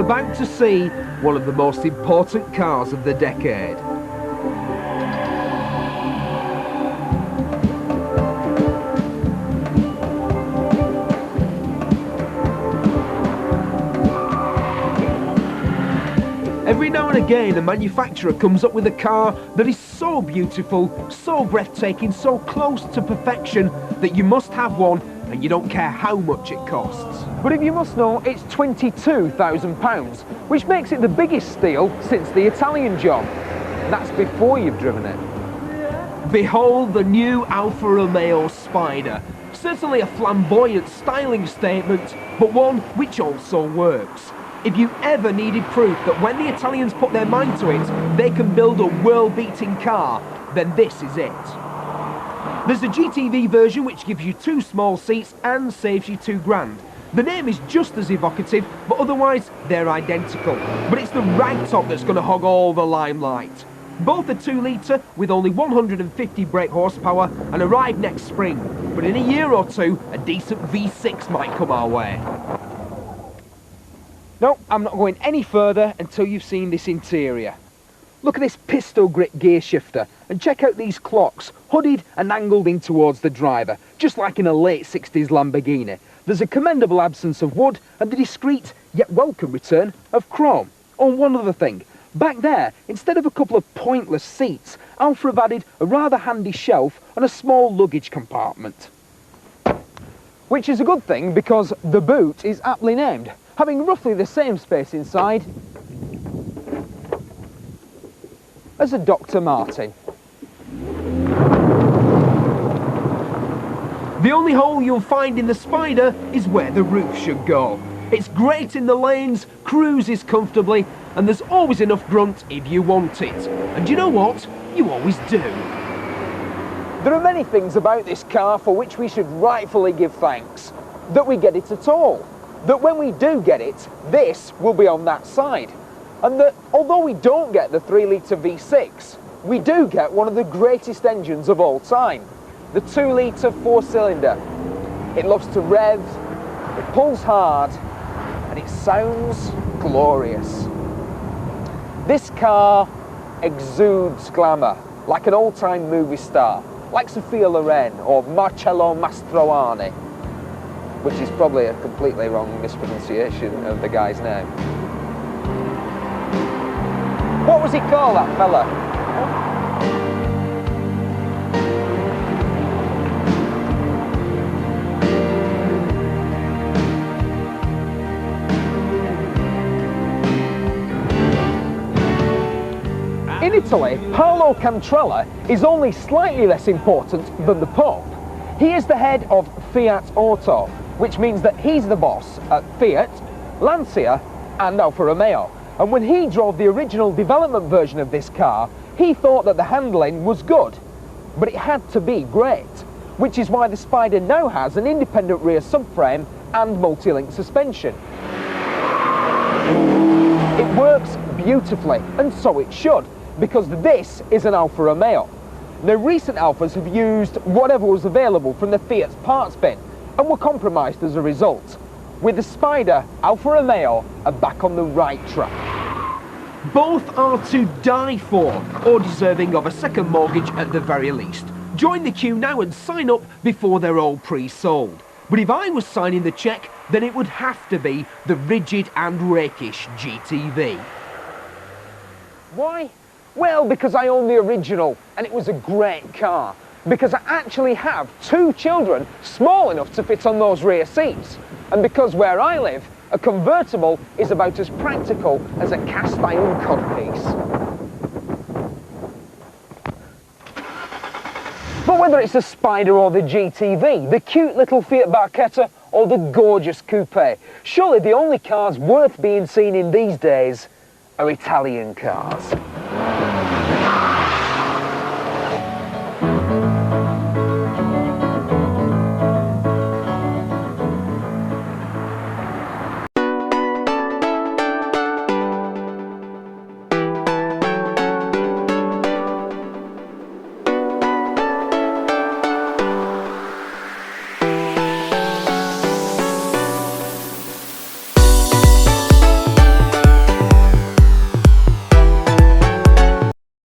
about to see one of the most important cars of the decade. Every now and again, a manufacturer comes up with a car that is so beautiful, so breathtaking, so close to perfection that you must have one and you don't care how much it costs. But if you must know, it's £22,000, which makes it the biggest steal since the Italian job. And that's before you've driven it. Behold the new Alfa Romeo Spider. Certainly a flamboyant styling statement, but one which also works. If you ever needed proof that when the Italians put their mind to it, they can build a world-beating car, then this is it. There's a GTV version which gives you 2 small seats and saves you £2,000. The name is just as evocative, but otherwise they're identical. But it's the ragtop that's going to hog all the limelight. Both are 2 litre with only 150 brake horsepower and arrive next spring. But in a year or two, a decent V6 might come our way. No, I'm not going any further until you've seen this interior. Look at this pistol grip gear shifter and check out these clocks, hooded and angled in towards the driver, just like in a late 60s Lamborghini. There's a commendable absence of wood and the discreet yet welcome return of chrome. Oh, one other thing. Back there, instead of a couple of pointless seats, Alfa have added a rather handy shelf and a small luggage compartment. Which is a good thing because the boot is aptly named, having roughly the same space inside as a Dr. Martin. The only hole you'll find in the Spider is where the roof should go. It's great in the lanes, cruises comfortably, and there's always enough grunt if you want it. And you know what? You always do. There are many things about this car for which we should rightfully give thanks. That we get it at all. That when we do get it, this will be on that side. And that although we don't get the 3 litre V6, we do get one of the greatest engines of all time. The 2 litre 4-cylinder. It loves to rev, it pulls hard, and it sounds glorious. This car exudes glamour, like an old-time movie star, like Sophia Loren or Marcello Mastroianni, which is probably a completely wrong mispronunciation of the guy's name. What was he called, that fella? In Italy, Paolo Cantrella is only slightly less important than the Pope. He is the head of Fiat Auto, which means that he's the boss at Fiat, Lancia and Alfa Romeo. And when he drove the original development version of this car, he thought that the handling was good, but it had to be great, which is why the Spider now has an independent rear subframe and multi-link suspension. It works beautifully, and so it should, because this is an Alfa Romeo. Now, recent Alfas have used whatever was available from the Fiat's parts bin and were compromised as a result. With the Spider, Alfa Romeo are back on the right track. Both are to die for, or deserving of a second mortgage at the very least. Join the queue now and sign up before they're all pre-sold. But if I was signing the cheque, then it would have to be the rigid and rakish GTV. Why? Well, because I own the original, and it was a great car. Because I actually have 2 children small enough to fit on those rear seats. And because where I live, a convertible is about as practical as a cast iron codpiece. But whether it's the Spider or the GTV, the cute little Fiat Barchetta or the gorgeous coupé, surely the only cars worth being seen in these days are Italian cars.